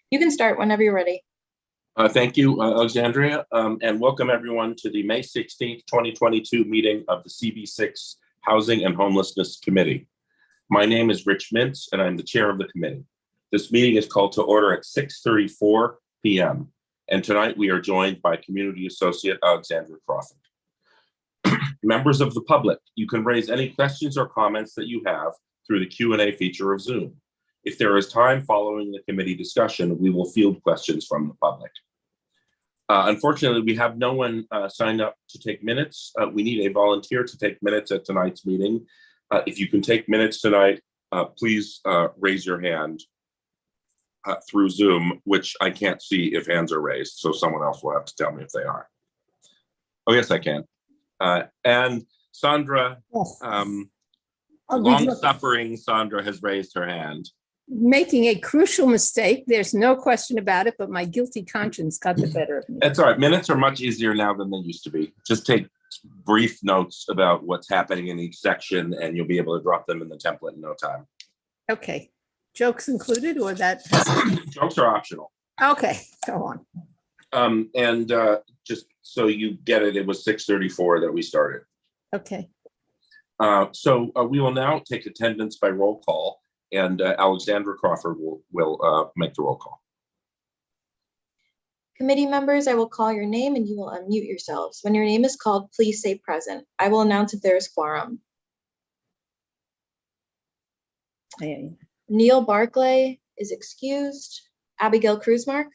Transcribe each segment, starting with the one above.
You can start whenever you're ready. Thank you, Alexandria, and welcome everyone to the May 16th, 2022 meeting of the CB6 Housing and Homelessness Committee. My name is Rich Mintz, and I'm the chair of the committee. This meeting is called to order at 6:34 p.m. And tonight we are joined by Community Associate Alexandra Crawford. Members of the public, you can raise any questions or comments that you have through the Q&A feature of Zoom. If there is time following the committee discussion, we will field questions from the public. Unfortunately, we have no one signed up to take minutes. We need a volunteer to take minutes at tonight's meeting. If you can take minutes tonight, please raise your hand through Zoom, which I can't see if hands are raised, so someone else will have to tell me if they are. Oh, yes, I can. And Sandra, Yes. long-suffering Sandra has raised her hand. Making a crucial mistake. There's no question about it, but my guilty conscience got the better of me. That's all right. Minutes are much easier now than they used to be. Just take brief notes about what's happening in each section, and you'll be able to drop them in the template in no time. Okay. Jokes included, or that? Jokes are optional. Okay, go on. And just so you get it, it was 6:34 that we started. Okay. So we will now take attendance by roll call, and Alexandra Crawford will make the roll call. Committee members, I will call your name and you will unmute yourselves. When your name is called, please say present. I will announce if there is quorum. Hey. Neil Barclay is excused. Abigail Cruzmark.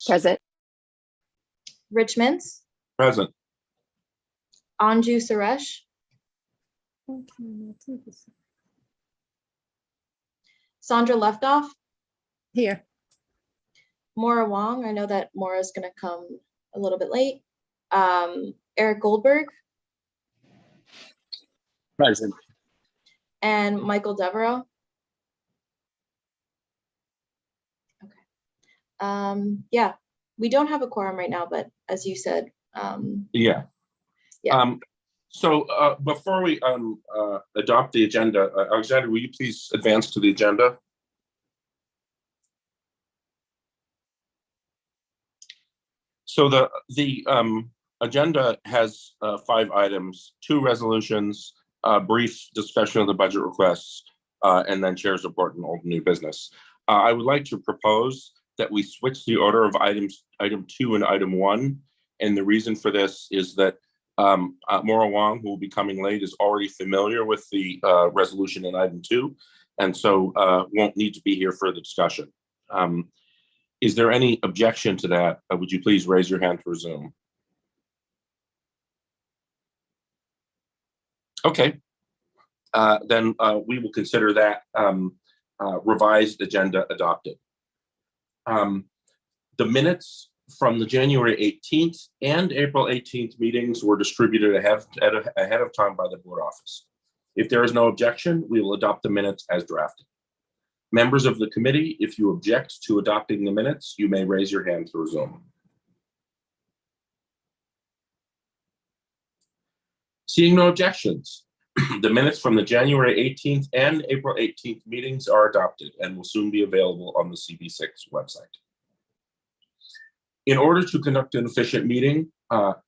Present. Rich Mintz. Present. Anju Suresh. Sandra Leftoff. Here. Maura Wong. I know that Maura's going to come a little bit late. Eric Goldberg. Present. And Michael Devereaux. Okay. Yeah, we don't have a quorum right now, but as you said, Yeah. So before we adopt the agenda, Alexandra, will you please advance to the agenda? So the agenda has 5 items, 2 resolutions, a brief discussion of the budget requests, and then chair's report and old new business. I would like to propose that we switch the order of item 2 and item 1. And the reason for this is that Maura Wong, who will be coming late, is already familiar with the resolution in item 2, and so won't need to be here for the discussion. Is there any objection to that? Would you please raise your hand through Zoom? Okay, then we will consider that revised agenda adopted. The minutes from the January 18th and April 18th meetings were distributed ahead of time by the board office. If there is no objection, we will adopt the minutes as drafted. Members of the committee, if you object to adopting the minutes, you may raise your hand through Zoom. Seeing no objections, the minutes from the January 18th and April 18th meetings are adopted and will soon be available on the CB6 website. In order to conduct an efficient meeting,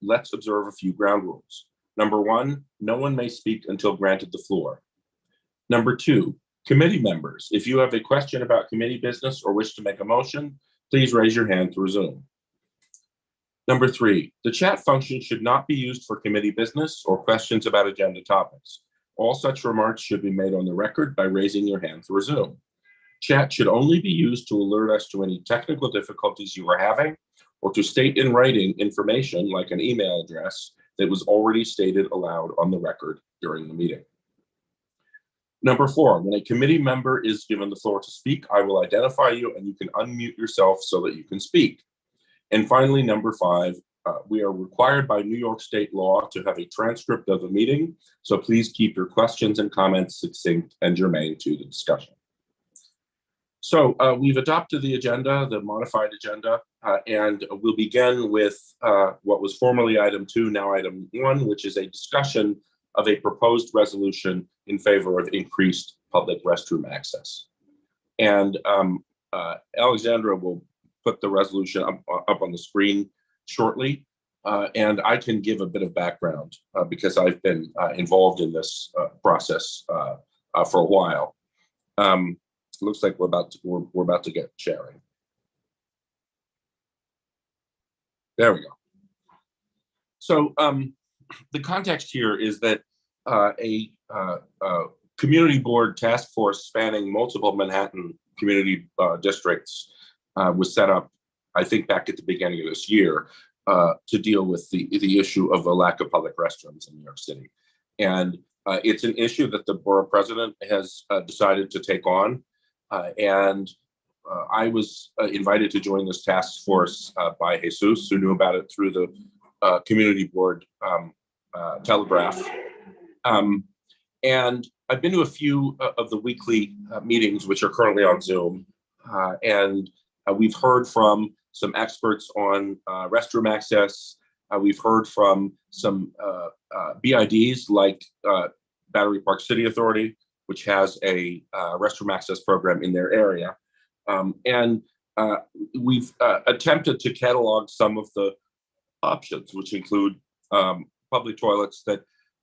let's observe a few ground rules. Number 1, no one may speak until granted the floor. Number 2, committee members, if you have a question about committee business or wish to make a motion, please raise your hand through Zoom. Number 3, the chat function should not be used for committee business or questions about agenda topics. All such remarks should be made on the record by raising your hand through Zoom. Chat should only be used to alert us to any technical difficulties you are having, or to state in writing information like an email address that was already stated aloud on the record during the meeting. Number 4, when a committee member is given the floor to speak, I will identify you and you can unmute yourself so that you can speak. And finally, number 5, we are required by New York state law to have a transcript of the meeting, so please keep your questions and comments succinct and germane to the discussion. So we've adopted the agenda, the modified agenda, and we'll begin with what was formerly item 2, now item 1, which is a discussion of a proposed resolution in favor of increased public restroom access. And Alexandra will put the resolution up on the screen shortly. And I can give a bit of background because I've been involved in this process for a while. Looks like we're about to get sharing. There we go. So the context here is that a community board task force spanning multiple Manhattan community districts was set up, I think, back at the beginning of this year to deal with the issue of the lack of public restrooms in New York City. And it's an issue that the borough president has decided to take on. I was invited to join this task force by Jesus, who knew about it through the community board telegraph. And I've been to a few of the weekly meetings, which are currently on Zoom. And we've heard from some experts on restroom access. We've heard from some BIDs like Battery Park City Authority, which has a restroom access program in their area. And we've attempted to catalog some of the options, which include public toilets that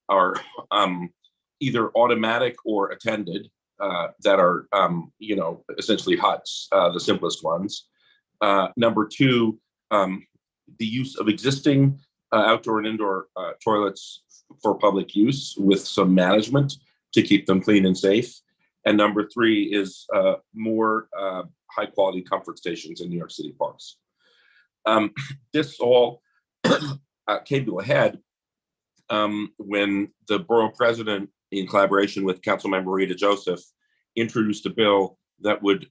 are either automatic or attended, that are, essentially huts, the simplest ones. Number two, the use of existing outdoor and indoor toilets for public use with some management to keep them clean and safe. And number three is more high quality comfort stations in New York City parks. This all came to a head when the borough president, in collaboration with Councilmember Rita Joseph, introduced a bill that would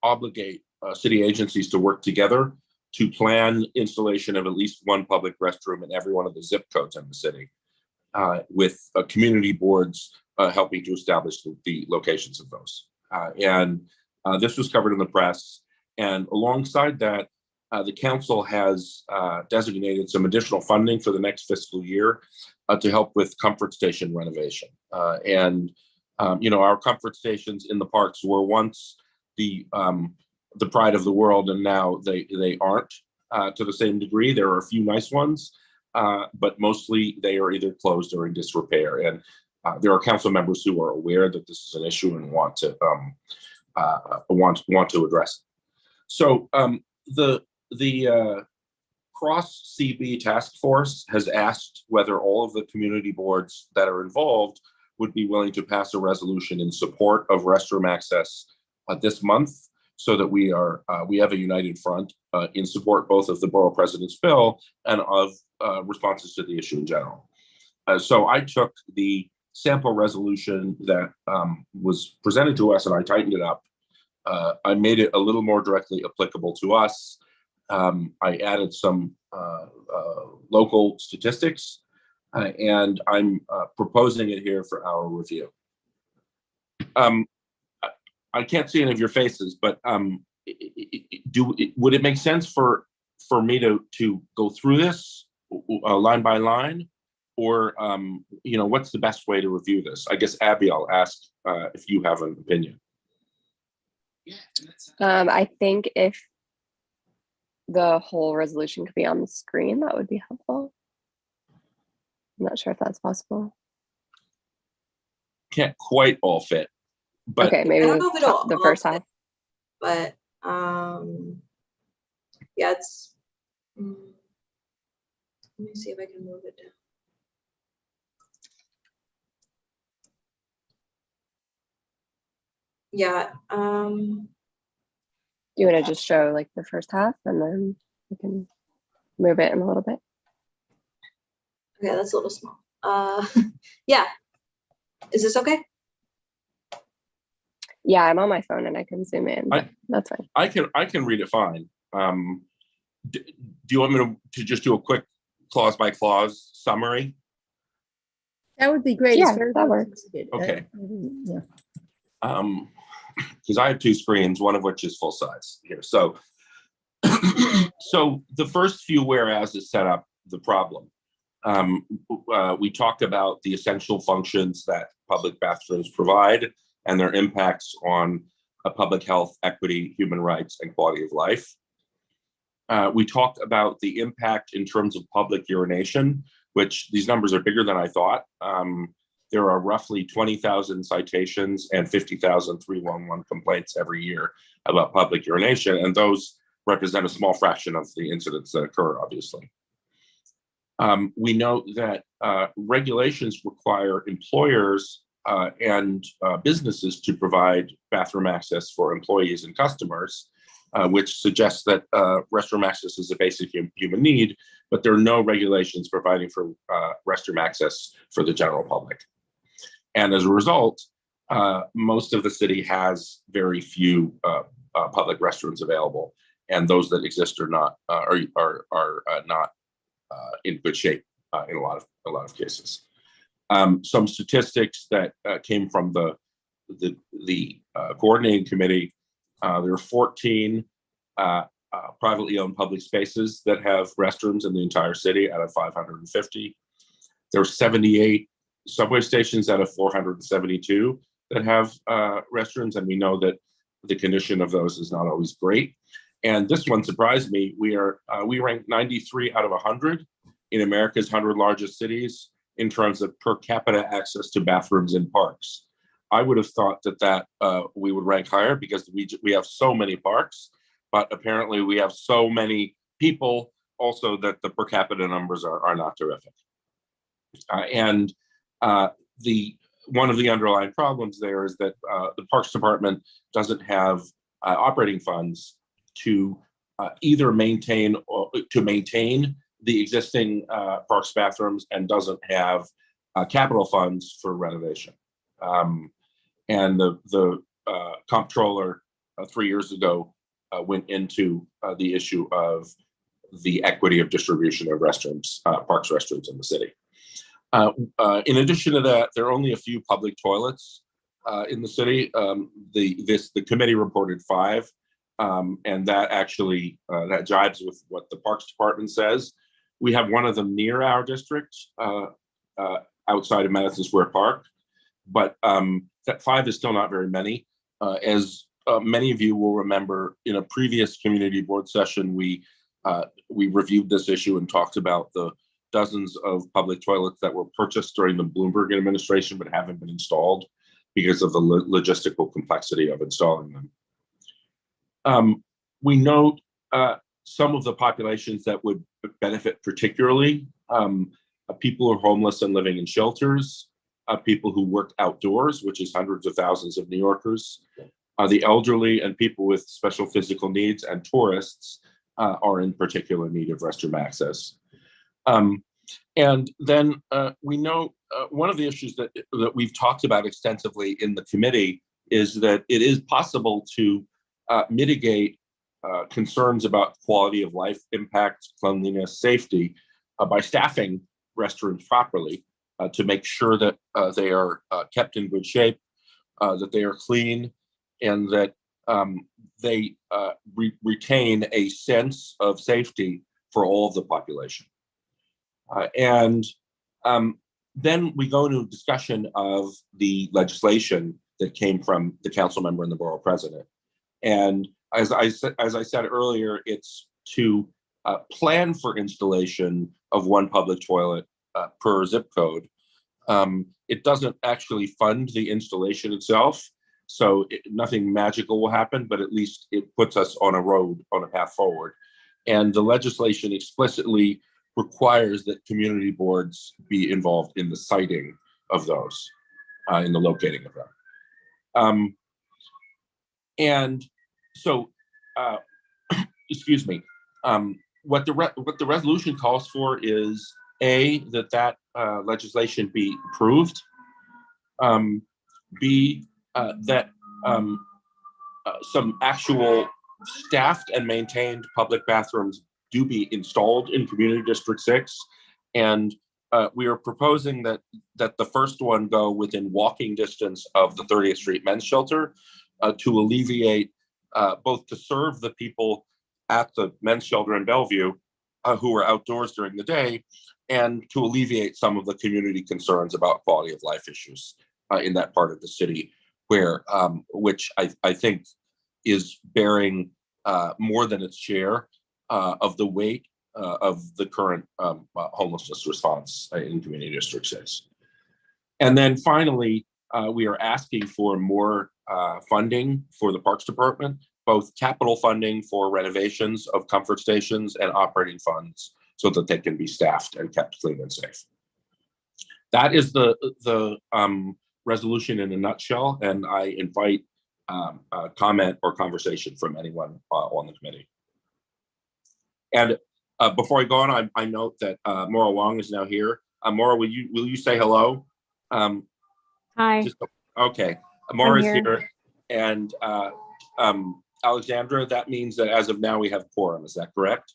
obligate city agencies to work together to plan installation of at least one public restroom in every one of the zip codes in the city, with community boards helping to establish the locations of those. And this was covered in the press. And alongside that, the council has designated some additional funding for the next fiscal year to help with comfort station renovation. Our comfort stations in the parks were once the pride of the world, and now they aren't to the same degree. There are a few nice ones, but mostly they are either closed or in disrepair. And there are council members who are aware that this is an issue and want to address it. So the Cross CB task force has asked whether all of the community boards that are involved would be willing to pass a resolution in support of restroom access this month, so that we have a united front in support both of the borough president's bill and of responses to the issue in general. So I took the sample resolution that was presented to us and I tightened it up. I made it a little more directly applicable to us. I added some local statistics, and I'm proposing it here for our review. I can't see any of your faces, but would it make sense for me to go through this line by line, or what's the best way to review this? I guess Abby, I'll ask if you have an opinion. I think if the whole resolution could be on the screen, that would be helpful. I'm not sure if that's possible. Can't quite all fit, but okay, maybe I don't know if it'll the first half. But yeah, it's. Let me see if I can move it down. Yeah. Do you want to just show like the first half and then we can move it in a little bit? Okay, that's a little small. Yeah. Is this okay? Yeah, I'm on my phone and I can zoom in. That's fine. I can read it fine. Do you want me to just do a quick clause by clause summary? That would be great. Yeah, It's very that works. Okay. Yeah. Because I have two screens, one of which is full size here. So, so the first few whereas set up the problem. We talked about the essential functions that public bathrooms provide and their impacts on public health, equity, human rights, and quality of life. We talked about the impact in terms of public urination, which these numbers are bigger than I thought. There are roughly 20,000 citations and 50,000 311 complaints every year about public urination, and those represent a small fraction of the incidents that occur, obviously. We note that regulations require employers and businesses to provide bathroom access for employees and customers, which suggests that restroom access is a basic human need, but there are no regulations providing for restroom access for the general public. And as a result, most of the city has very few public restrooms available, and those that exist are not not in good shape in a lot of cases. Some statistics that came from the coordinating committee. There are 14 privately owned public spaces that have restrooms in the entire city out of 550. There are 78 subway stations out of 472 that have restrooms, and we know that the condition of those is not always great. And this one surprised me. We rank 93 out of 100 in America's 100 largest cities in terms of per capita access to bathrooms in parks. I would have thought that we would rank higher because we have so many parks, but apparently we have so many people also that the per capita numbers are not terrific. And one of the underlying problems there is that the Parks Department doesn't have operating funds to either maintain the existing parks bathrooms and doesn't have capital funds for renovation. And the comptroller 3 years ago went into the issue of the equity of distribution of restrooms, parks restrooms in the city. In addition to that, there are only a few public toilets in the city. The committee reported 5, and that actually that jibes with what the Parks Department says. We have one of them near our district, outside of Madison Square Park, but that 5 is still not very many. As many of you will remember, in a previous community board session, we reviewed this issue and talked about the dozens of public toilets that were purchased during the Bloomberg administration but haven't been installed because of the logistical complexity of installing them. We note some of the populations that would benefit particularly, people who are homeless and living in shelters, people who work outdoors, which is hundreds of thousands of New Yorkers, the elderly and people with special physical needs, and tourists are in particular need of restroom access. And then we know one of the issues that we've talked about extensively in the committee is that it is possible to mitigate concerns about quality of life, impact, cleanliness, safety by staffing restrooms properly to make sure that they are kept in good shape, that they are clean, and that they retain a sense of safety for all of the population. And then we go into a discussion of the legislation that came from the council member and the borough president. And as I said earlier, it's to plan for installation of one public toilet per zip code. It doesn't actually fund the installation itself, so nothing magical will happen, but at least it puts us on a path forward. And the legislation explicitly requires that community boards be involved in the siting of those, in the locating of them. And so, excuse me, what the resolution calls for is that legislation be approved, B, that some actual staffed and maintained public bathrooms do be installed in Community District 6, and we are proposing that the first one go within walking distance of the 30th Street Men's Shelter to alleviate, both to serve the people at the men's shelter in Bellevue who are outdoors during the day, and to alleviate some of the community concerns about quality of life issues in that part of the city, where which I think is bearing more than its share of the weight of the current homelessness response in Community District 6. And then finally, we are asking for more funding for the Parks Department, both capital funding for renovations of comfort stations and operating funds so that they can be staffed and kept clean and safe. That is the resolution in a nutshell, and I invite comment or conversation from anyone on the committee. And before I go on, I note that Maura Wong is now here. Maura, will you say hello? Hi. Okay, Maura is here. here, and Alexandra, that means that as of now we have quorum. Is that correct?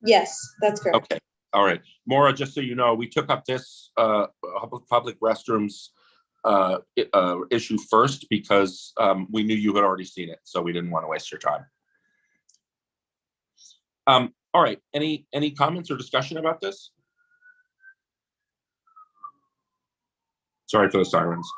Yes, that's correct. Okay, all right. Maura, just so you know, we took up this public restrooms issue first because we knew you had already seen it, so we didn't want to waste your time. All right, any comments or discussion about this? Sorry for the sirens.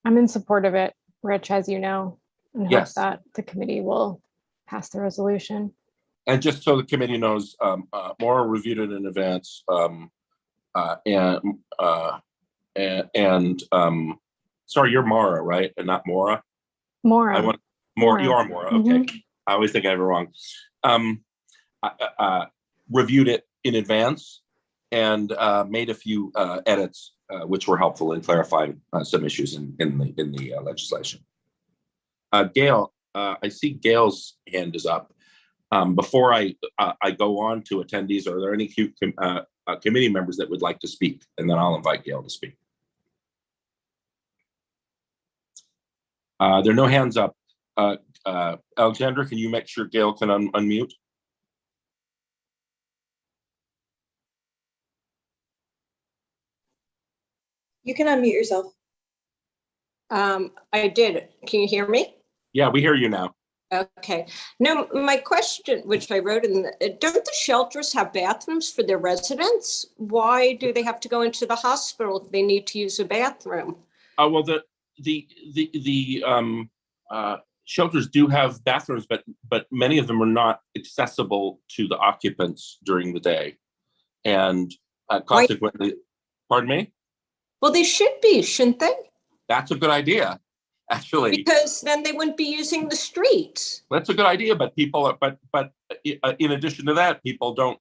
I'm in support of it, Rich, as you know, and hope Yes. that the committee will pass the resolution. And just so the committee knows, Maura reviewed it in advance, sorry, you're Maura, right? And not Maura? Maura. Maura, you are Maura, okay. Mhm. I always think I have it wrong. Reviewed it in advance and made a few edits, which were helpful in clarifying some issues in the legislation. Gail, I see Gail's hand is up. Before I go on to attendees, are there any committee members that would like to speak? And then I'll invite Gail to speak. There are no hands up. Alexandra, can you make sure Gail can unmute? You can unmute yourself. I did. Can you hear me? Yeah, we hear you now. Okay. Now, my question, which I wrote in, don't the shelters have bathrooms for their residents? Why do they have to go into the hospital if they need to use a bathroom? Well, the shelters do have bathrooms, but many of them are not accessible to the occupants during the day, and consequently, pardon me? Well, they should be, shouldn't they? That's a good idea, actually. Because then they wouldn't be using the streets. That's a good idea, but in addition to that, people don't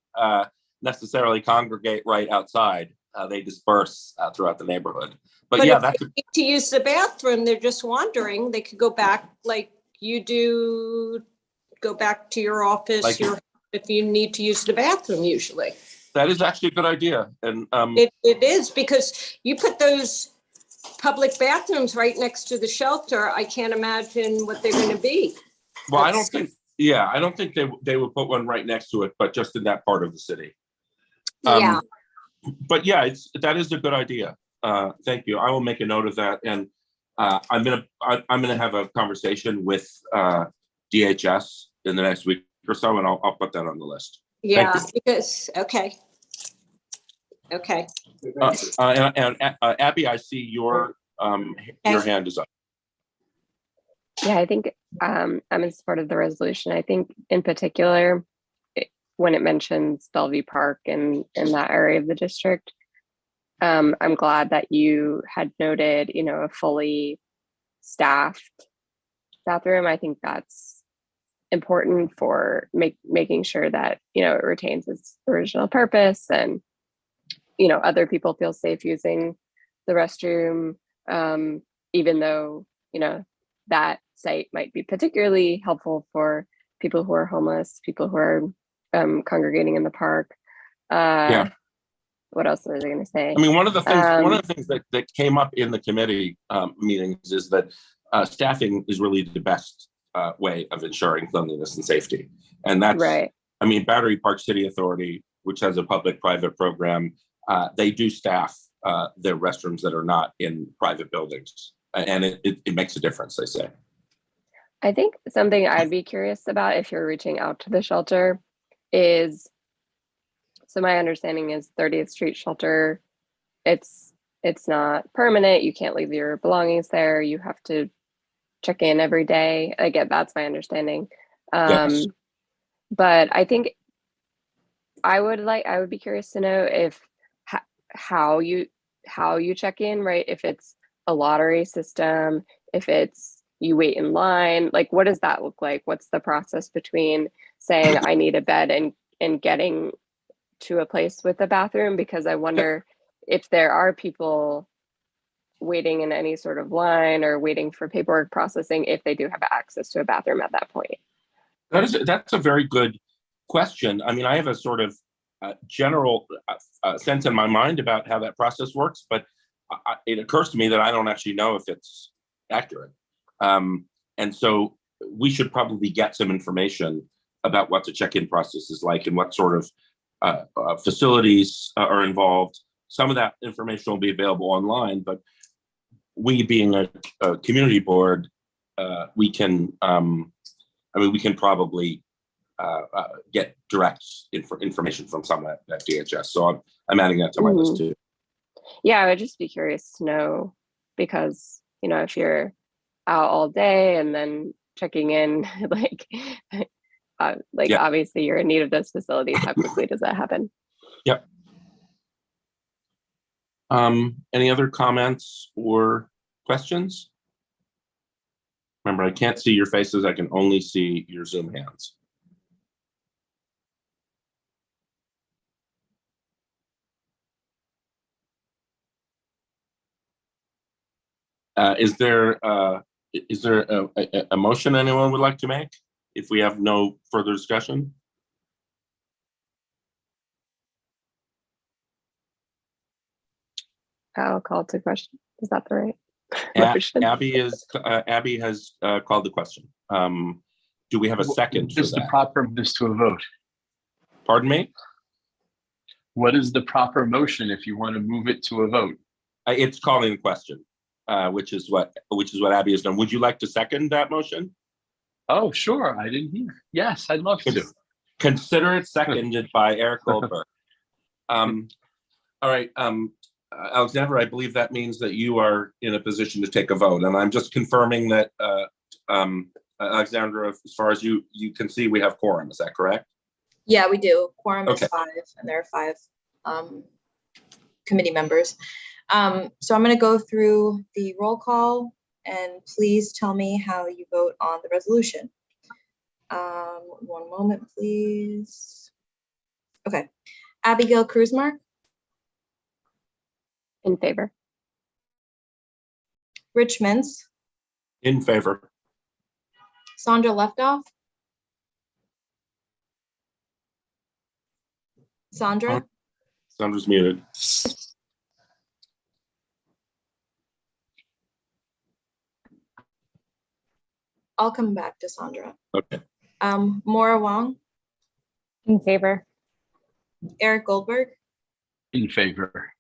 necessarily congregate right outside. They disperse throughout the neighborhood. But yeah, if that's they need to use the bathroom, they're just wandering. They could go back like you do, go back to your office Like- if you need to use the bathroom usually. that is actually a good idea. And It is, because you put those public bathrooms right next to the shelter. I can't imagine what they're going to be. well, I don't think they would put one right next to it, but just in that part of the city. Yeah. But yeah, that is a good idea. Thank you. I will make a note of that, and I'm gonna have a conversation with DHS in the next week or so, and I'll put that on the list. Yeah, you. because, okay. And Abby, I see your hand is up. Yeah, I think I'm in support of the resolution. I think in particular, when it mentions Bellevue Park and in that area of the district, I'm glad that you had noted, a fully staffed bathroom. I think that's important for making sure that, it retains its original purpose and, other people feel safe using the restroom, even though, that site might be particularly helpful for people who are homeless, people who are congregating in the park. Yeah. What else was I going to say? I mean, one of the things that came up in the committee meetings is that staffing is really the best way of ensuring cleanliness and safety. And that's right. I mean, Battery Park City Authority, which has a public-private program, they do staff their restrooms that are not in private buildings. and it makes a difference, they say. I think something I'd be curious about if you're reaching out to the shelter is, so my understanding is 30th Street Shelter, it's not permanent. You can't leave your belongings there. You have to check in every day. I get that's my understanding. Yes. But I think I would be curious to know if how you check in, right? If it's a lottery system, if it's you wait in line, like what does that look like? What's the process between saying I need a bed and getting to a place with a bathroom? Because I wonder if there are people waiting in any sort of line or waiting for paperwork processing, if they do have access to a bathroom at that point. That's a very good question. I mean, I have a sort of general sense in my mind about how that process works, but it occurs to me that I don't actually know if it's accurate. And so we should probably get some information about what the check-in process is like and what sort of facilities are involved. Some of that information will be available online, but we being a community board, we can, we can probably get direct information from someone at DHS. So I'm adding that to my list too. Yeah, I would just be curious to know, because, you know, if you're out all day and then checking in, like obviously you're in need of those facilities. How quickly does that happen? Yep. Any other comments or questions? Remember, I can't see your faces. I can only see your Zoom hands. Is there a motion anyone would like to make if we have no further discussion? I'll call to question. Is that the right motion? Abby has called the question. Do we have a second for What is the that? proper this to a vote? Pardon me? What is the proper motion if you want to move it to a vote? It's calling the question, which is what Abby has done. Would you like to second that motion? Oh, sure. I didn't hear. Yes, I'd love to. Consider it seconded by Eric Goldberg. All right, Alexandra, I believe that means that you are in a position to take a vote, and I'm just confirming that, Alexandra, as far as you can see, we have quorum. Is that correct? Yeah, we do. Quorum Okay. is 5, and there are 5 committee members. So I'm going to go through the roll call, and please tell me how you vote on the resolution. One moment, please. Okay. Abigail Cruzmark, In favor. Rich Mintz, In favor. Sandra Leftoff, Sandra, Sandra's muted. I'll come back to Sandra. Okay. Maura Wong, In favor. Eric Goldberg, In favor.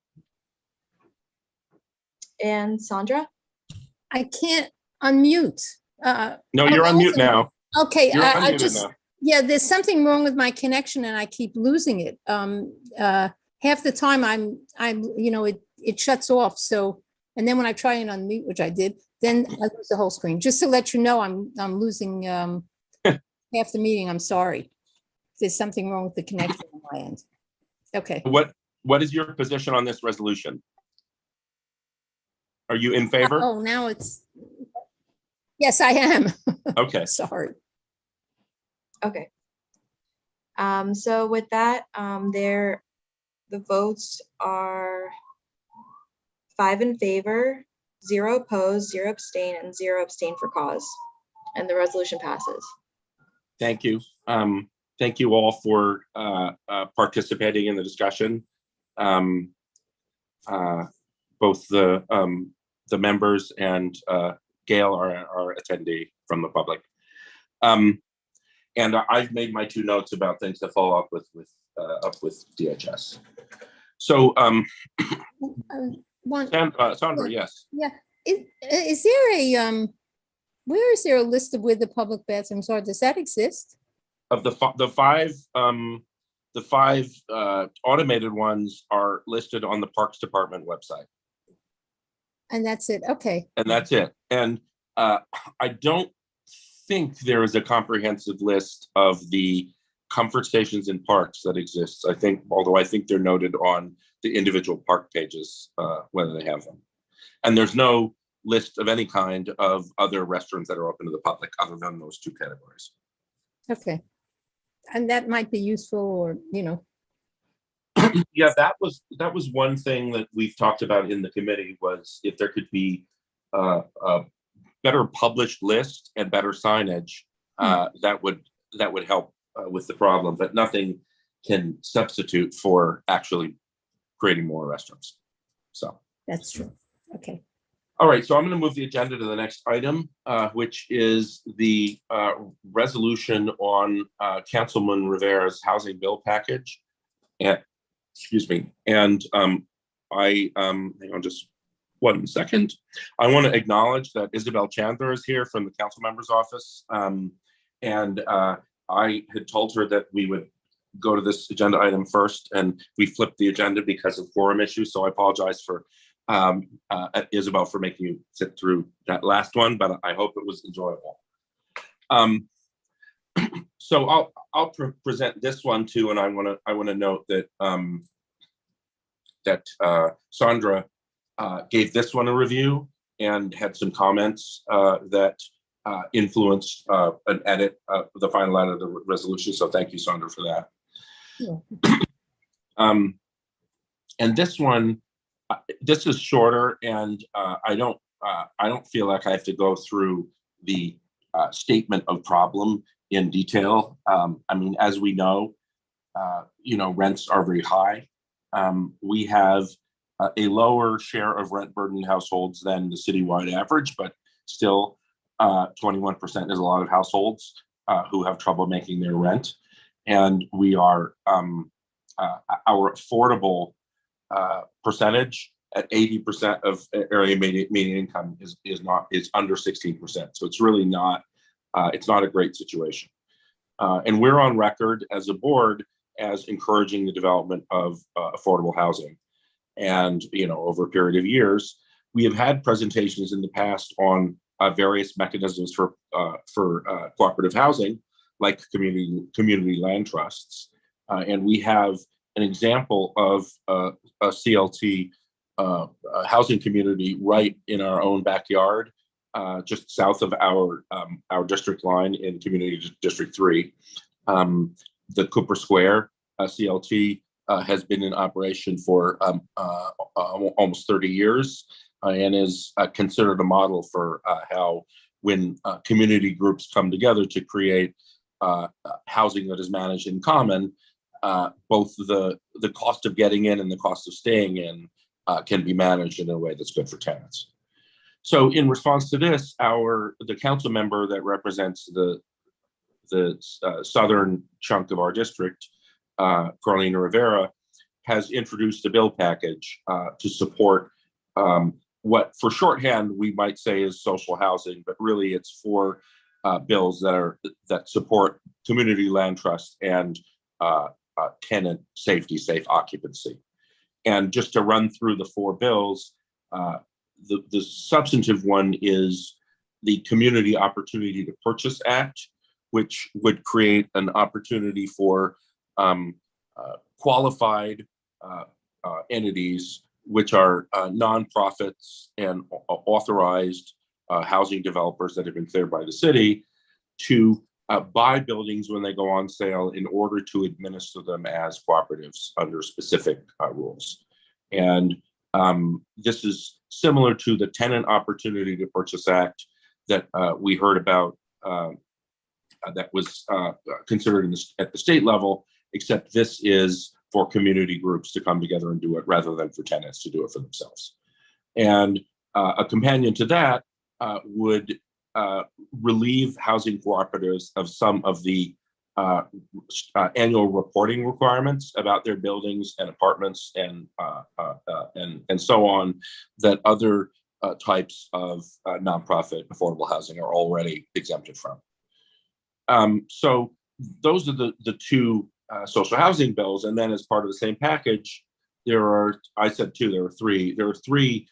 and Sandra. I can't unmute. No, you're on mute now. Okay, You're I unmuted just, now. yeah, there's something wrong with my connection and I keep losing it. Half the time it shuts off. So, and then when I try and unmute, which I did, then I lose the whole screen. Just to let you know, I'm losing half the meeting. I'm sorry. There's something wrong with the connection on my end. Okay. What is your position on this resolution? Are you in favor? Oh, now it's, yes, I am. Okay. Sorry. Okay. So with that, the votes are 5 in favor, 0 opposed, 0 abstain, and 0 abstain for cause. And the resolution passes. Thank you. Thank you all for participating in the discussion. Both the members and Gail, our attendee from the public. And I've made my 2 notes about things to follow up with DHS. So, Sandra, yes. Yeah. Is there where is there a list of where the public bathrooms are? Does that exist? Of the five automated ones are listed on the Parks Department website. And that's it. Okay. And that's it. And I don't think there is a comprehensive list of the comfort stations in parks that exists. I think, although I think they're noted on the individual park pages, whether they have them. And there's no list of any kind of other restrooms that are open to the public other than those two categories. Okay. And that might be useful, or, you know. Yeah, that was one thing that we've talked about in the committee, was if there could be a better published list and better signage, that would help with the problem, but nothing can substitute for actually creating more restrooms. So That's true. Okay. all right, so I'm going to move the agenda to the next item, which is the resolution on Councilman Rivera's housing bill package. And excuse me, and hang on just 1 second. I want to acknowledge that Isabel Chandler is here from the council member's office, and I had told her that we would go to this agenda item first, and we flipped the agenda because of quorum issues. So I apologize for Isabel for making you sit through that last one, but I hope it was enjoyable. So I'll present this one too, and I want to note that Sandra gave this one a review and had some comments that influenced an edit, the final edit of the resolution. So thank you, Sandra, for that. Yeah. And this one, this is shorter, and I don't feel like I have to go through the statement of problem in detail. I mean, as we know, rents are very high. We have a lower share of rent burdened households than the citywide average, but still 21% is a lot of households who have trouble making their rent. And we are, our affordable percentage at 80% of area median income is under 16%. So it's really not, it's not a great situation. And we're on record as a board as encouraging the development of affordable housing. And, over a period of years, we have had presentations in the past on various mechanisms for cooperative housing, like community land trusts. And we have an example of a CLT housing community right in our own backyard, just south of our district line in Community District 3. The Cooper Square CLT has been in operation for almost 30 years and is considered a model for how, when community groups come together to create housing that is managed in common, both the cost of getting in and the cost of staying in can be managed in a way that's good for tenants. So in response to this, the council member that represents the southern chunk of our district, Carolina Rivera, has introduced a bill package to support what, for shorthand, we might say is social housing, but really it's for bills that support community land trust and tenant safety, safe occupancy. And just to run through the four bills, the substantive one is the Community Opportunity to Purchase Act, which would create an opportunity for qualified entities, which are nonprofits and authorized housing developers that have been cleared by the city, to buy buildings when they go on sale in order to administer them as cooperatives under specific rules. And this is similar to the Tenant Opportunity to Purchase Act that we heard about that was considered at the state level, except this is for community groups to come together and do it rather than for tenants to do it for themselves. And a companion to that would relieve housing cooperatives of some of the annual reporting requirements about their buildings and apartments and so on that other types of nonprofit affordable housing are already exempted from. So those are the two social housing bills. And then as part of the same package, there are three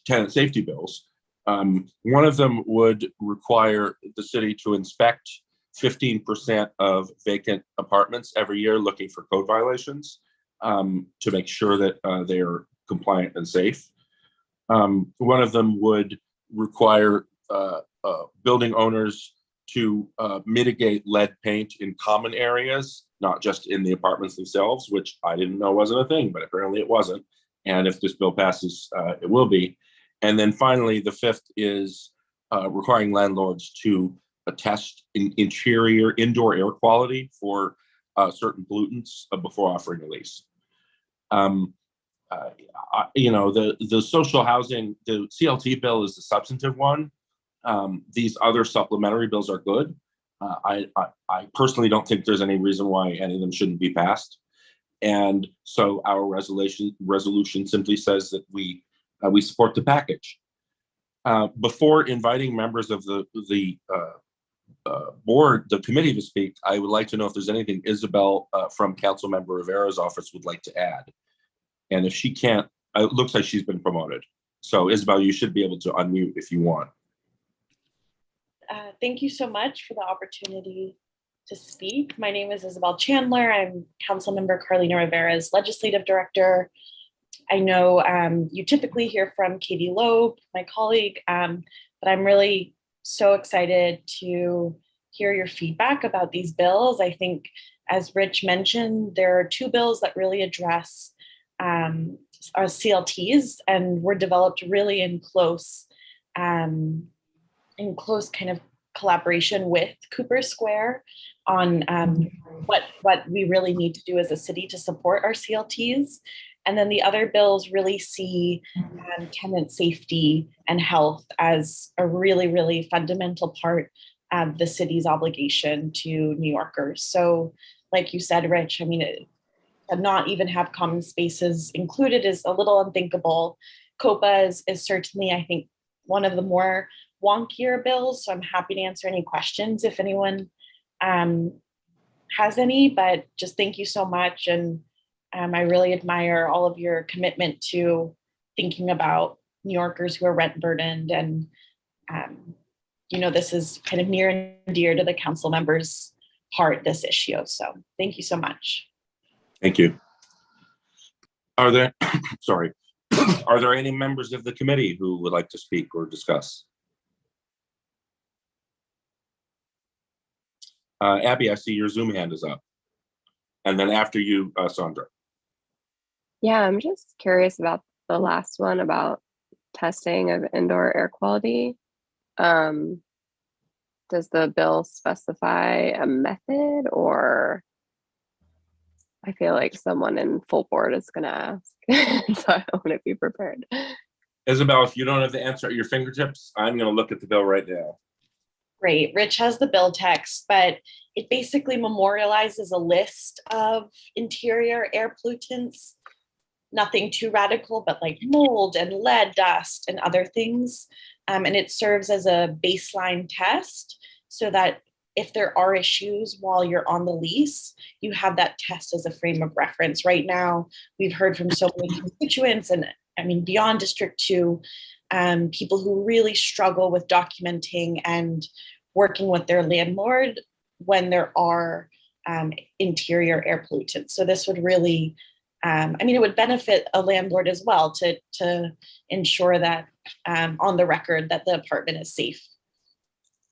tenant safety bills. One of them would require the city to inspect 15% of vacant apartments every year, looking for code violations to make sure that they are compliant and safe. One of them would require building owners to mitigate lead paint in common areas, not just in the apartments themselves, which I didn't know wasn't a thing, but apparently it wasn't. And if this bill passes, it will be. And then finally, the fifth is requiring landlords to attest interior indoor air quality for certain pollutants before offering a lease. The social housing, the CLT bill is the substantive one. These other supplementary bills are good. I personally don't think there's any reason why any of them shouldn't be passed. And so our resolution simply says that we support the package. Before inviting members of the board, the committee to speak, I would like to know if there's anything Isabel from Councilmember Rivera's office would like to add. And if she can't, it looks like she's been promoted. So Isabel, you should be able to unmute if you want. Thank you so much for the opportunity to speak. My name is Isabel Chandler. I'm Councilmember Carlina Rivera's Legislative Director. I know you typically hear from Katie Loeb, my colleague, but I'm really so excited to hear your feedback about these bills. I think, as Rich mentioned, there are two bills that really address our CLTs, and were developed really in close kind of collaboration with Cooper Square on what we really need to do as a city to support our CLTs. And then the other bills really see tenant safety and health as a really, really fundamental part of the city's obligation to New Yorkers. So like you said, Rich, I mean, to not even have common spaces included is a little unthinkable. COPA is certainly, I think, one of the more wonkier bills. So I'm happy to answer any questions if anyone has any, but just thank you so much. And I really admire all of your commitment to thinking about New Yorkers who are rent burdened. And, this is kind of near and dear to the council members' heart, this issue. So thank you so much. Thank you. Are there, sorry, are there any members of the committee who would like to speak or discuss? Abby, I see your Zoom hand is up. And then after you, Sandra. Yeah, I'm just curious about the last one about testing of indoor air quality. Does the bill specify a method, or I feel like someone in full board is going to ask, so I want to be prepared. Isabel, if you don't have the answer at your fingertips, I'm going to look at the bill right now. Great. Rich has the bill text, but it basically memorializes a list of interior air pollutants. Nothing too radical, but like mold and lead dust and other things. And it serves as a baseline test so that if there are issues while you're on the lease, you have that test as a frame of reference. Right now, we've heard from so many constituents, and I mean, beyond District 2, people who really struggle with documenting and working with their landlord when there are interior air pollutants. So this would really, it would benefit a landlord as well to ensure that on the record that the apartment is safe.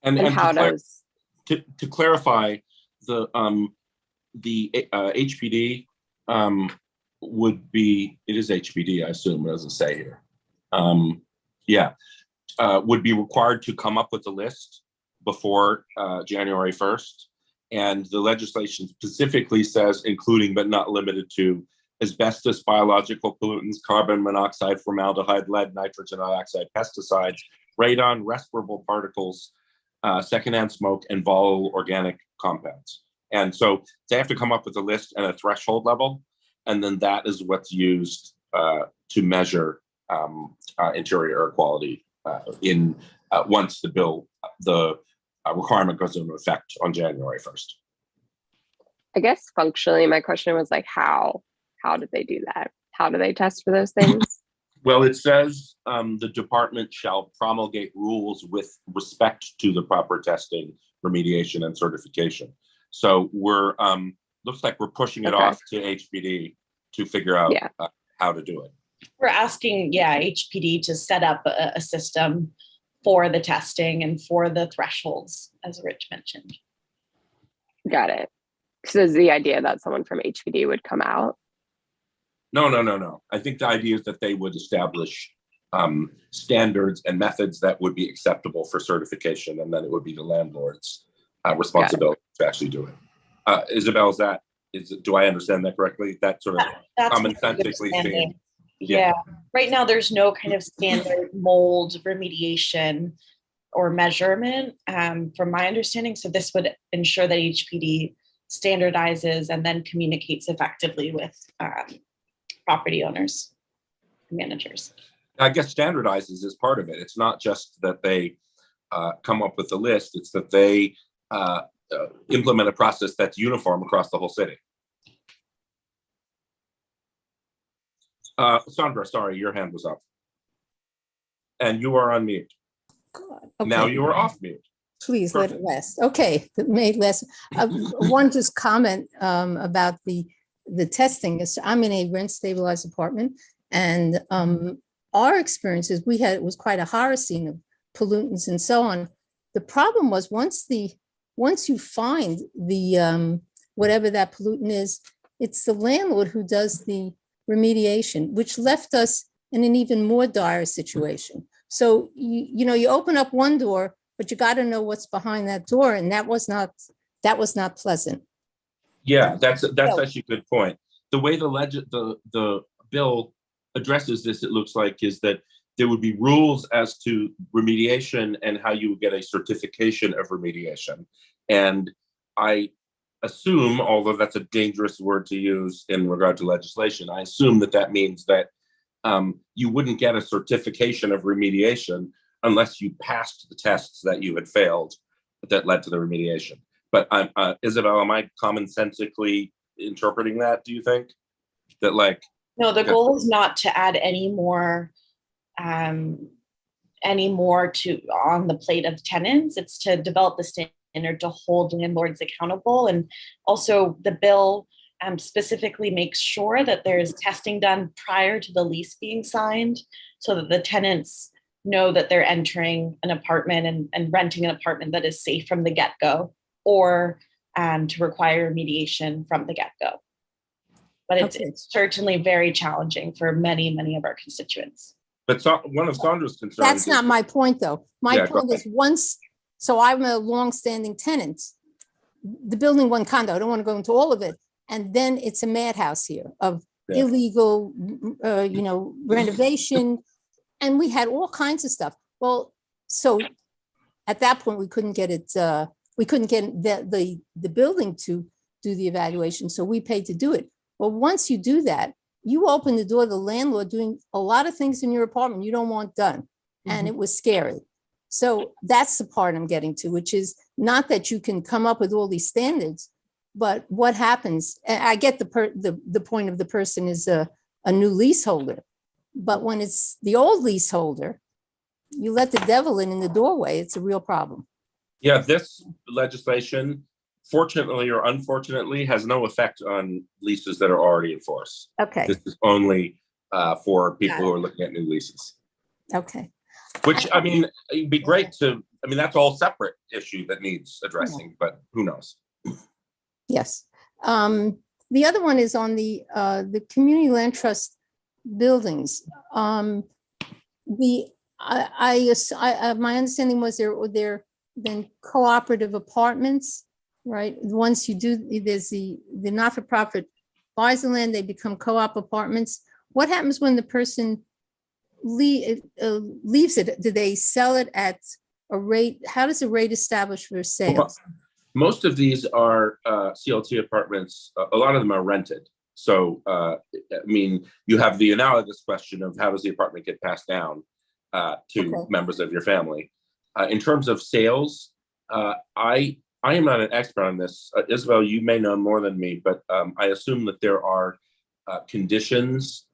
And how does to clarify, the HPD would be, it is HPD, I assume, it doesn't say here. Would be required to come up with a list before January 1st. And the legislation specifically says, including but not limited to asbestos, biological pollutants, carbon monoxide, formaldehyde, lead, nitrogen dioxide, pesticides, radon, respirable particles, secondhand smoke, and volatile organic compounds. And so they have to come up with a list and a threshold level, and then that is what's used to measure interior air quality once the requirement goes into effect on January 1st. I guess functionally, my question was like, how did they do that? How do they test for those things? Well, it says the department shall promulgate rules with respect to the proper testing, remediation, and certification. So we're looks like we're pushing it off to HPD to figure out how to do it. We're asking, HPD to set up a system for the testing and for the thresholds, as Rich mentioned. Got it. So is the idea that someone from HPD would come out? No. I think the idea is that they would establish standards and methods that would be acceptable for certification, and then it would be the landlord's responsibility to actually do it. Isabel, do I understand that correctly? That sort of That's commonsensically seems. Yeah. Right now, there's no kind of standard mold remediation or measurement, from my understanding. So this would ensure that HPD standardizes and then communicates effectively with property owners and managers. I guess standardizes is part of it. It's not just that they come up with a list, it's that they implement a process that's uniform across the whole city. Sandra, sorry, your hand was up. And you are on mute. Okay. Now you are off mute. Please let it rest. Okay, it made less. One just comment about the testing is I'm in a rent stabilized apartment, and our experiences it was quite a horror scene of pollutants and so on. The problem was once you find the whatever that pollutant is, it's the landlord who does the remediation, which left us in an even more dire situation. So you open up one door, but you got to know what's behind that door, and that was not pleasant. Yeah, that's actually a good point. The way the bill addresses this, it looks like, is that there would be rules as to remediation and how you would get a certification of remediation. And I assume, although that's a dangerous word to use in regard to legislation, I assume that means that you wouldn't get a certification of remediation unless you passed the tests that you had failed that led to the remediation. But Isabel, am I commonsensically interpreting that? Do you think that No, the goal is not to add any more to on the plate of tenants. It's to develop the standard to hold landlords accountable, and also the bill specifically makes sure that there's testing done prior to the lease being signed, so that the tenants know that they're entering an apartment and renting an apartment that is safe from the get-go, or to require remediation from the get-go. But it's certainly very challenging for many, many of our constituents. But one of Sandra's concerns. That's not my point, though. My point is so I'm a long-standing tenant. The building one condo, I don't want to go into all of it. And then it's a madhouse here of illegal, renovation. And we had all kinds of stuff. Well, so at that point, we couldn't get it. We couldn't get the building to do the evaluation. So we paid to do it. Well, once you do that, you open the door to the landlord doing a lot of things in your apartment you don't want done. And it was scary. So that's the part I'm getting to, which is not that you can come up with all these standards, but what happens, and I get the point of the person is a new leaseholder, but when it's the old leaseholder, you let the devil in the doorway, it's a real problem. Yeah, this legislation, fortunately or unfortunately, has no effect on leases that are already in force. Okay. This is only for people who are looking at new leases. Okay. Which, I mean, it'd be great that's all separate issue that needs addressing, but who knows? Yes. The other one is on the community land trust buildings. My understanding was there then cooperative apartments, right? Once you do, there's the not-for-profit buys the land, they become co-op apartments. What happens when the person leaves it? Do they sell it at a rate? How does a rate establish for sales? Most of these are CLT apartments. A lot of them are rented. So, I mean, you have the analogous question of how does the apartment get passed down to Okay. members of your family? In terms of sales, I am not an expert on this. Isabel, you may know more than me, but I assume that there are conditions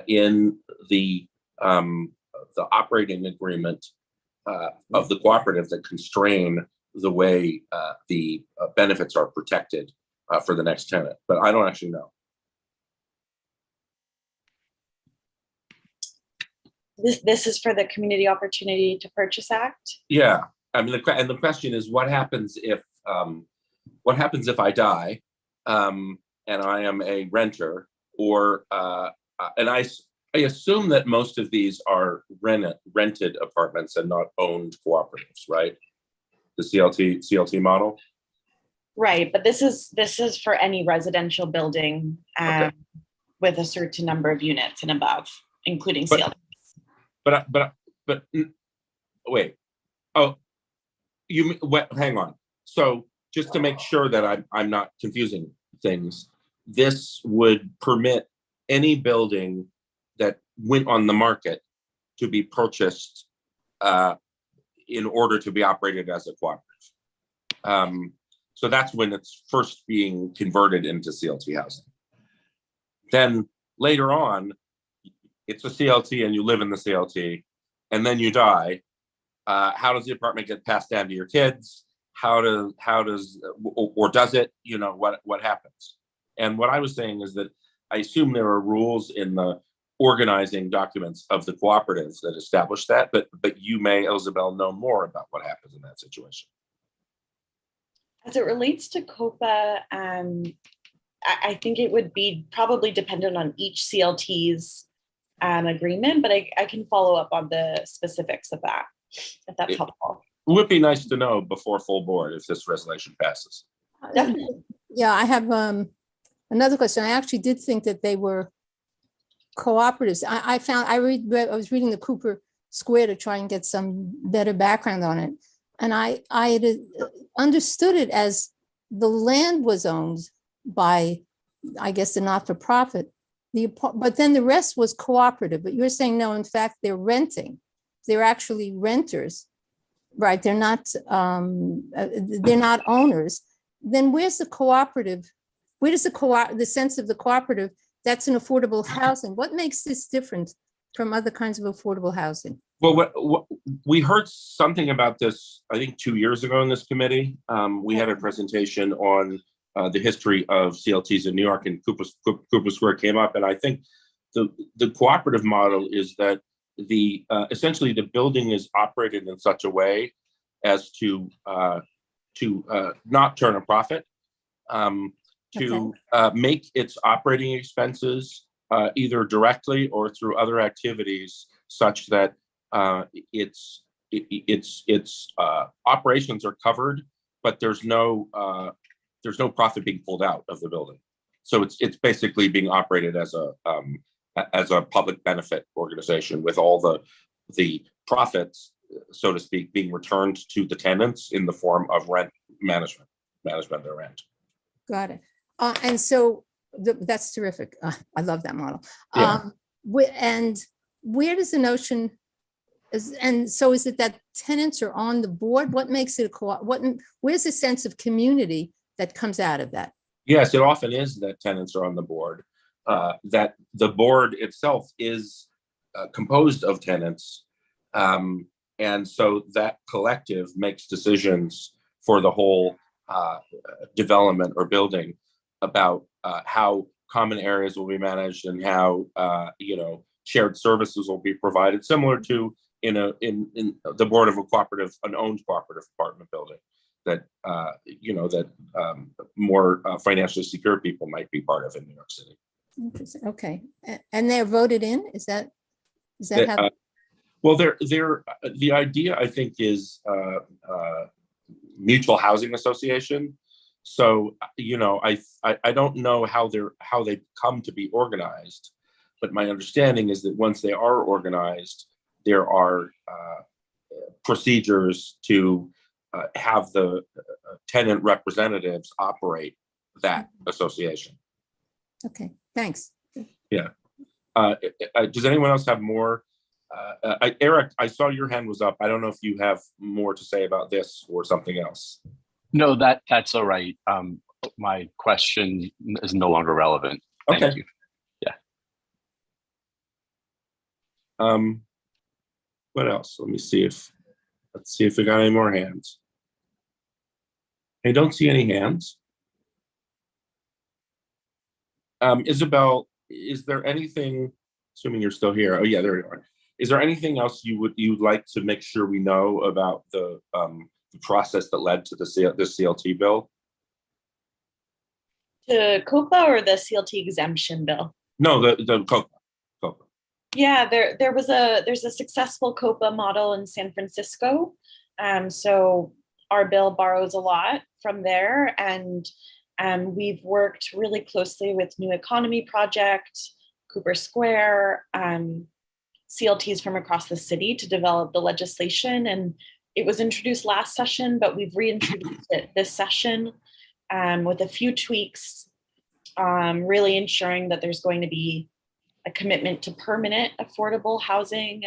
in the operating agreement of the cooperative that constrain the way the benefits are protected for the next tenant, but I don't actually know. This is for the Community Opportunity to Purchase Act. Yeah, I mean, the question is, what happens if I die, and I am a renter, or and I assume that most of these are rented apartments and not owned cooperatives, right? The CLT model. Right, but this is for any residential building Okay. with a certain number of units and above, including But- CLT. But wait. Oh, hang on. So just to make sure that I'm not confusing things, this would permit any building that went on the market to be purchased in order to be operated as a cooperative. So that's when it's first being converted into CLT housing. Then later on, it's a CLT and you live in the CLT, and then you die. How does the apartment get passed down to your kids? How does or does it? You know, what happens? And what I was saying is that I assume there are rules in the organizing documents of the cooperatives that establish that, but you may, Isabel, know more about what happens in that situation. As it relates to COPA, I think it would be probably dependent on each CLT's agreement, but I can follow up on the specifics of that, if that's helpful. It would be nice to know before full board if this resolution passes. Definitely. Yeah, I have another question. I actually did think that they were cooperatives. I was reading the Cooper Square to try and get some better background on it. And I had understood it as the land was owned by, I guess, the not-for-profit. But then the rest was cooperative. But you're saying, no, in fact, they're renting. They're actually renters, right? They're not owners. Then where's the cooperative? Where does the sense of the cooperative? That's an affordable housing. What makes this different from other kinds of affordable housing? Well, what we heard something about this, I think 2 years ago in this committee. We had a presentation on the history of CLTs in New York, and Cooper Square came up. And I think the cooperative model is that essentially the building is operated in such a way as to not turn a profit, to make its operating expenses either directly or through other activities such that its operations are covered, but there's no profit being pulled out of the building. So it's basically being operated as a public benefit organization with all the profits, so to speak, being returned to the tenants in the form of rent management of their rent. Got it. And so that's terrific. I love that model. Yeah. And where does the notion and so is it that tenants are on the board? What makes it a co-op? Where's the sense of community that comes out of that? Yes, it often is that tenants are on the board, that the board itself is composed of tenants. And so that collective makes decisions for the whole development or building about how common areas will be managed and how shared services will be provided, similar to in the board of a cooperative, an owned cooperative apartment building that more financially secure people might be part of in New York City. Interesting. Okay, and they're voted in. Is that how? Well, the idea, I think, is mutual housing association. So I don't know how they come to be organized, but my understanding is that once they are organized, there are procedures to have the tenant representatives operate that association. Okay, thanks. Does anyone else have more? Eric, I saw your hand was up. I don't know if you have more to say about this or something else. No, that's all right. My question is no longer relevant. Thank Okay. you. What else? Let's see if we got any more hands. I don't see any hands. Isabel, is there anything, assuming you're still here? Oh yeah, there you are. Is there anything else you'd like to make sure we know about the process that led to this CLT bill? To COPA or the CLT exemption bill? No, the COPA. Yeah, there's a successful COPA model in San Francisco. So our bill borrows a lot from there, and we've worked really closely with New Economy Project, Cooper Square, CLTs from across the city to develop the legislation. And it was introduced last session, but we've reintroduced it this session with a few tweaks, really ensuring that there's going to be a commitment to permanent affordable housing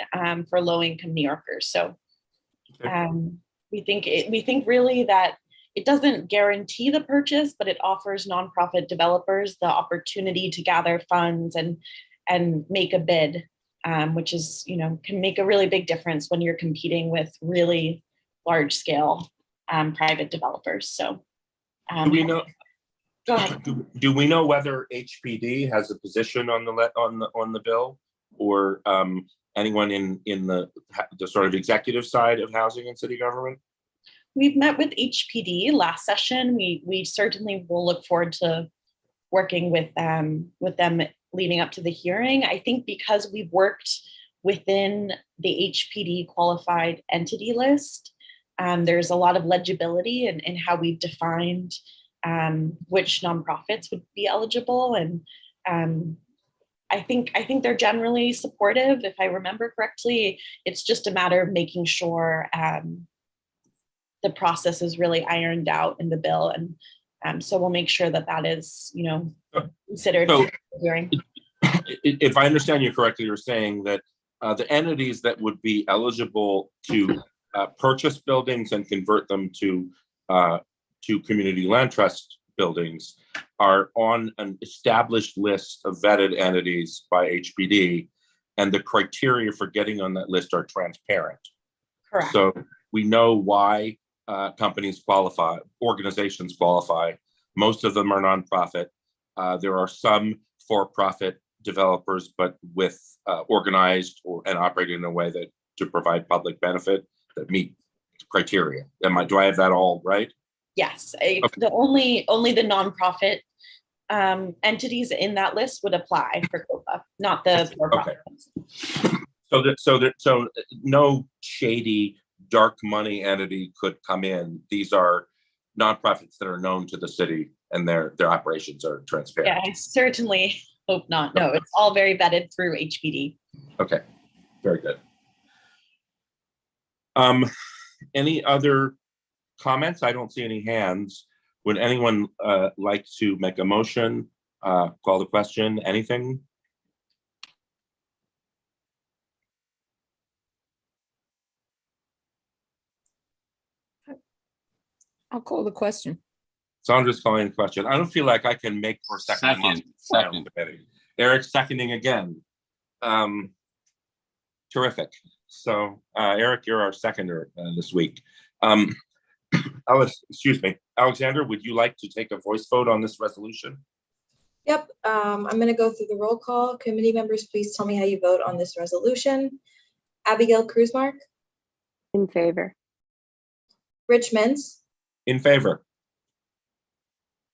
for low-income New Yorkers. So we think really that it doesn't guarantee the purchase, but it offers nonprofit developers the opportunity to gather funds and make a bid, which is, can make a really big difference when you're competing with really large-scale private developers. So do we know? Go ahead. Do we know whether HPD has a position on the bill, or anyone in the sort of executive side of housing and city government? We've met with HPD last session. We certainly will look forward to working with them leading up to the hearing. I think because we've worked within the HPD qualified entity list, there's a lot of legibility in how we've defined which nonprofits would be eligible. And I think they're generally supportive. If I remember correctly, it's just a matter of making sure the process is really ironed out in the bill. And so we'll make sure that is, considered So, hearing. If I understand you correctly, you're saying that the entities that would be eligible to purchase buildings and convert them to community land trust buildings are on an established list of vetted entities by HPD, and the criteria for getting on that list are transparent. Correct. So we know why companies qualify, organizations qualify. Most of them are nonprofit. There are some for-profit developers, but with organized and operating in a way that to provide public benefit that meet criteria. Do I have that all right? Yes, Okay. the only the nonprofit entities in that list would apply for COPA, not the for-profit. Okay. So no shady dark money entity could come in. These are nonprofits that are known to the city, and their operations are transparent. Yeah, I certainly hope not. No, it's all very vetted through HPD. Okay, very good. Any other comments? I don't see any hands. Would anyone like to make a motion, call the question, anything? I'll call the question. Sandra's calling the question. I don't feel like I can make or second. Second. Eric's seconding again. Terrific. So Eric, you're our seconder this week. Excuse me. Alexander, would you like to take a voice vote on this resolution? Yep, I'm going to go through the roll call. Committee members, please tell me how you vote on this resolution. Abigail Kruzmark, In favor. Rich Mintz, In favor.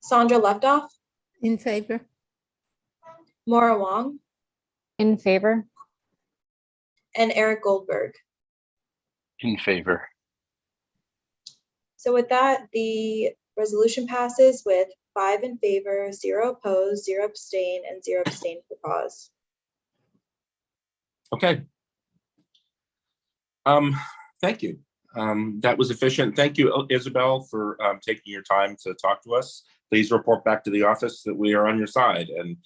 Sandra Leftoff, In favor? Maura Wong, In favor. and Eric Goldberg. In favor. So with that, the resolution passes with 5 in favor, 0 opposed, 0 abstain, and 0 abstain for cause. Okay. Thank you. That was efficient. Thank you, Isabel, for taking your time to talk to us. Please report back to the office that we are on your side, and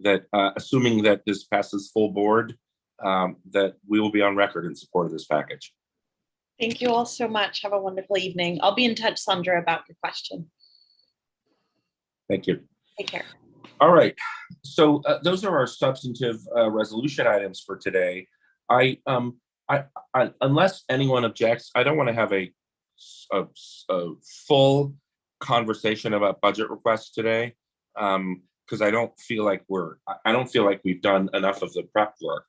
that assuming that this passes full board, that we will be on record in support of this package. Thank you all so much. Have a wonderful evening. I'll be in touch, Sandra, about your question. Thank you. Take care. All right. So those are our substantive resolution items for today. I unless anyone objects, I don't want to have a full conversation about budget requests today, because I don't feel like we've done enough of the prep work.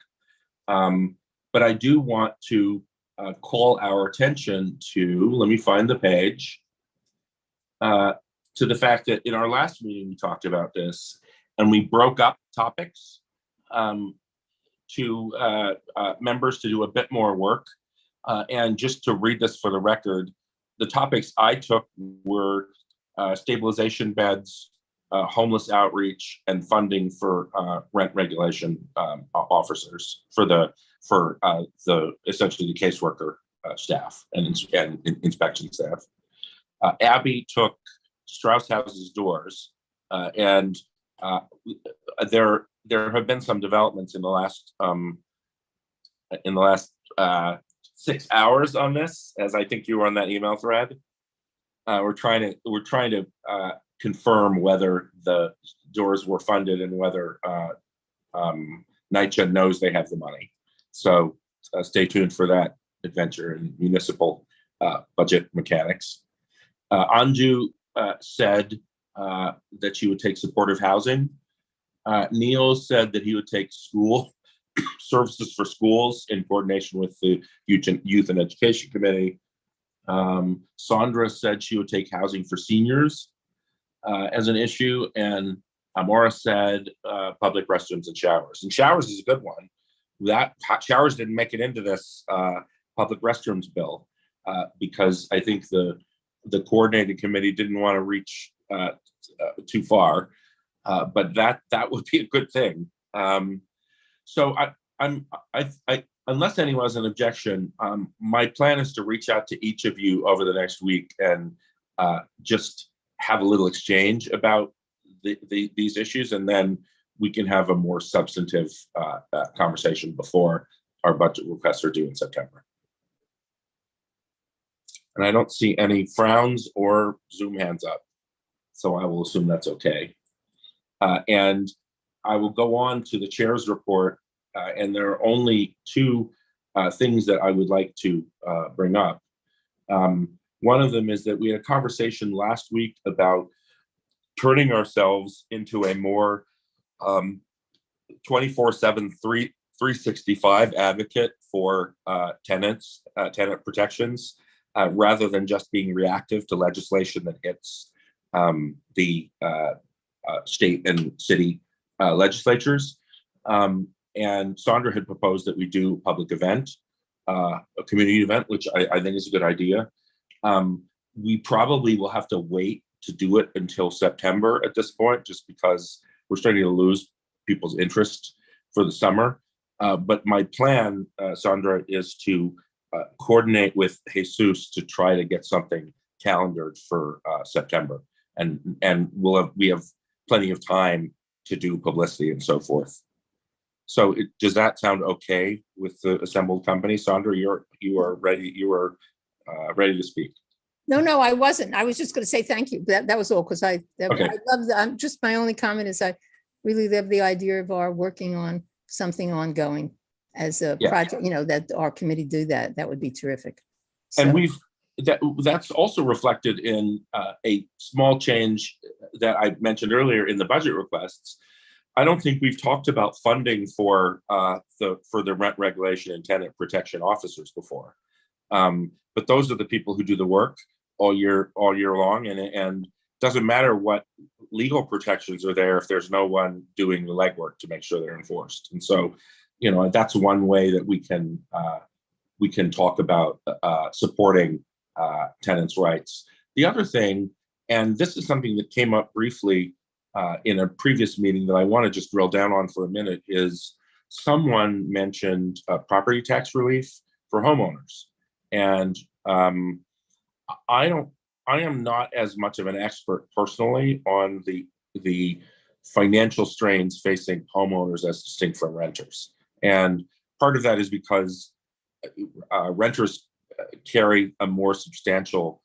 But I do want to call our attention to, let me find the page, to the fact that in our last meeting we talked about this, and we broke up topics to members to do a bit more work. And just to read this for the record, the topics I took were stabilization beds, homeless outreach, and funding for rent regulation officers for the essentially the caseworker staff and inspection staff. Abby took Strauss House's doors, and there have been some developments in the last 6 hours on this, as I think you were on that email thread. We're trying to confirm whether the doors were funded and whether NYCHA knows they have the money. So stay tuned for that adventure in municipal budget mechanics. Anju said that she would take supportive housing. Neil said that he would take school services for schools in coordination with the Youth and Education Committee. Sandra said she would take housing for seniors as an issue, and Amora said public restrooms and showers. And showers is a good one. That showers didn't make it into this public restrooms bill because I think the coordinating committee didn't want to reach too far, but that would be a good thing. So I unless anyone has an objection, my plan is to reach out to each of you over the next week and just have a little exchange about these issues, and then we can have a more substantive conversation before our budget requests are due in September. And I don't see any frowns or Zoom hands up, so I will assume that's okay. And I will go on to the chair's report, and there are only two things that I would like to bring up. One of them is that we had a conversation last week about turning ourselves into a more 24/7, 365 advocate for tenant protections, rather than just being reactive to legislation that hits the state and city legislatures. And Sandra had proposed that we do a public event, a community event, which I think is a good idea. We probably will have to wait to do it until September at this point, just because we're starting to lose people's interest for the summer. But my plan, Sandra, is to coordinate with Jesus to try to get something calendared for September, and we have plenty of time to do publicity and so forth. So does that sound okay with the assembled company? Sandra, you are ready. You are ready to speak. No, I wasn't. I was just going to say thank you. That was all, because I love just my only comment is I really love the idea of our working on something ongoing as a project, that our committee do that. That would be terrific. So. And that's also reflected in a small change that I mentioned earlier in the budget requests. I don't think we've talked about funding for the rent regulation and tenant protection officers before. But those are the people who do the work all year long, and doesn't matter what legal protections are there if there's no one doing the legwork to make sure they're enforced. And so, that's one way that we can talk about supporting tenants' rights. The other thing, and this is something that came up briefly in a previous meeting that I want to just drill down on for a minute, is someone mentioned property tax relief for homeowners. And I am not as much of an expert personally on the financial strains facing homeowners as distinct from renters. And part of that is because renters carry a more substantial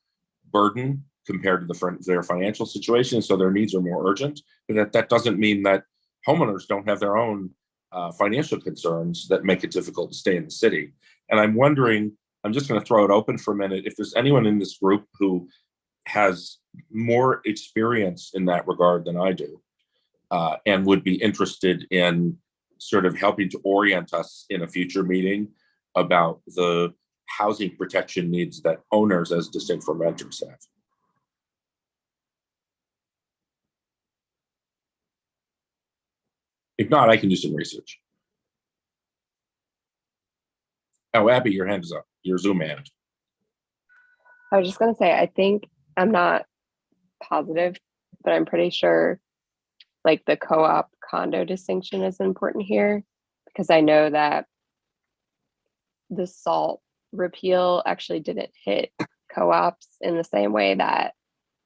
burden compared to their financial situation, so their needs are more urgent. But that doesn't mean that homeowners don't have their own financial concerns that make it difficult to stay in the city. And I'm wondering, I'm just going to throw it open for a minute, if there's anyone in this group who has more experience in that regard than I do, and would be interested in sort of helping to orient us in a future meeting about the housing protection needs that owners as distinct from renters have. If not, I can do some research. Oh, Abby, your hand is up. Your Zoom hand. I was just going to say, I think I'm not positive, but I'm pretty sure like the co-op condo distinction is important here, because I know that the SALT repeal actually didn't hit co-ops in the same way that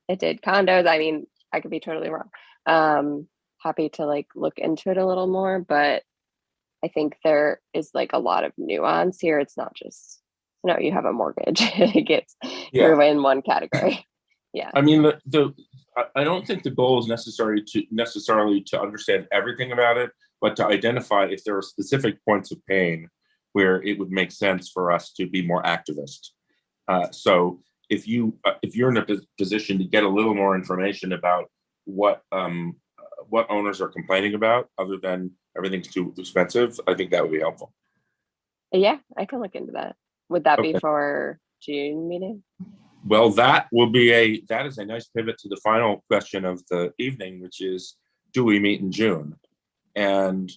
it did condos. I mean, I could be totally wrong. Happy to like look into it a little more, but I think there is like a lot of nuance here. It's not just, no, you have a mortgage, it gets, you're in one category. Yeah. I mean, I don't think the goal is necessarily to understand everything about it, but to identify if there are specific points of pain where it would make sense for us to be more activist. So if you're in a position to get a little more information about what owners are complaining about, other than everything's too expensive, I think that would be helpful. Yeah, I can look into that. Would that be for June meeting? Well, that is a nice pivot to the final question of the evening, which is, do we meet in June? And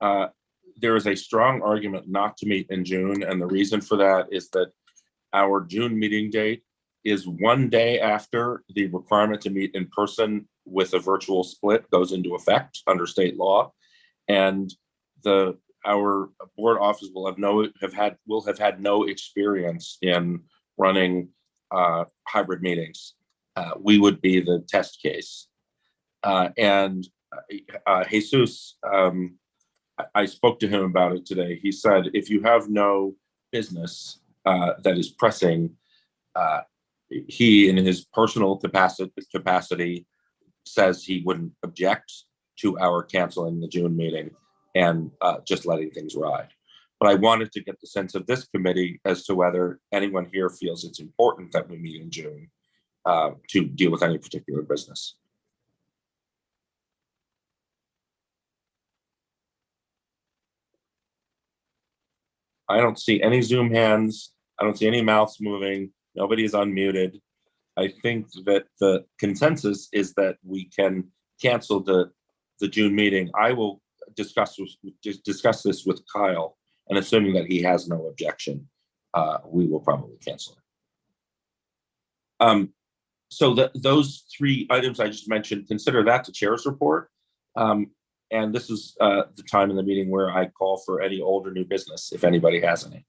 there is a strong argument not to meet in June. And the reason for that is that our June meeting date is one day after the requirement to meet in person with a virtual split goes into effect under state law. And our board office will have had no experience in running hybrid meetings. We would be the test case. And Jesus, I spoke to him about it today. He said, if you have no business that is pressing, he, in his personal capacity, says he wouldn't object to our canceling the June meeting and just letting things ride. But I wanted to get the sense of this committee as to whether anyone here feels it's important that we meet in June to deal with any particular business. I don't see any Zoom hands. I don't see any mouths moving. Nobody is unmuted. I think that the consensus is that we can cancel the June meeting. I will discuss this with Kyle, and assuming that he has no objection, we will probably cancel it. So those three items I just mentioned, consider that the chair's report. And this is the time in the meeting where I call for any old or new business, if anybody has any.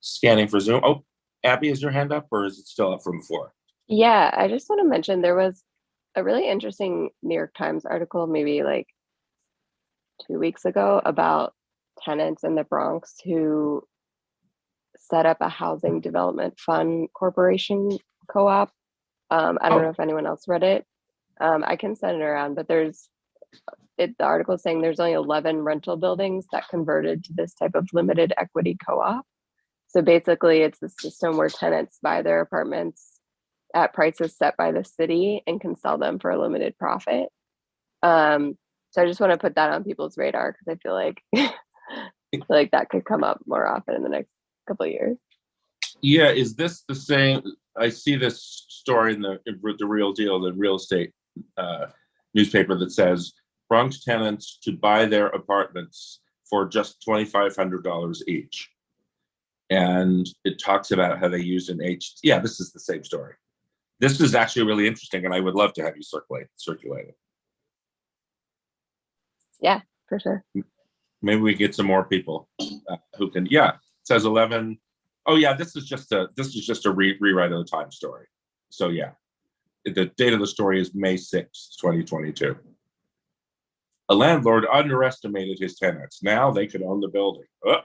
Scanning for Zoom. Oh, Abby, is your hand up, or is it still up from before? Yeah, I just want to mention there was a really interesting New York Times article, maybe like 2 weeks ago, about tenants in the Bronx who set up a housing development fund corporation co-op. I don't know if anyone else read it. I can send it around, but the article is saying there's only 11 rental buildings that converted to this type of limited equity co-op. So basically it's a system where tenants buy their apartments at prices set by the city and can sell them for a limited profit. So I just want to put that on people's radar, because I feel like that could come up more often in the next couple of years. Yeah, is this the same? I see this story in the Real Deal, the real estate newspaper, that says Bronx tenants to buy their apartments for just $2,500 each. And it talks about how they use an yeah, this is the same story. This is actually really interesting, and I would love to have you circulate it. Yeah, for sure. Maybe we get some more people who can. Yeah, it says 11. Oh yeah, this is just a rewrite of the Times story. So yeah, the date of the story is May 6th, 2022. A landlord underestimated his tenants. Now they could own the building. Oh,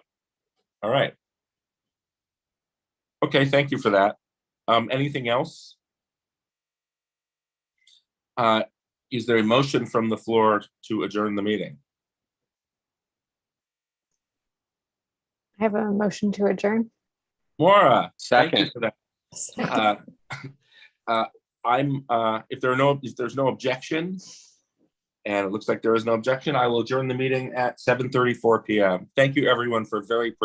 all right. Okay, thank you for that. Anything else? Is there a motion from the floor to adjourn the meeting? I have a motion to adjourn. Maura, thank you Second. for that. If there's no objection, and it looks like there is no objection, I will adjourn the meeting at 7:34 p.m. Thank you, everyone, for very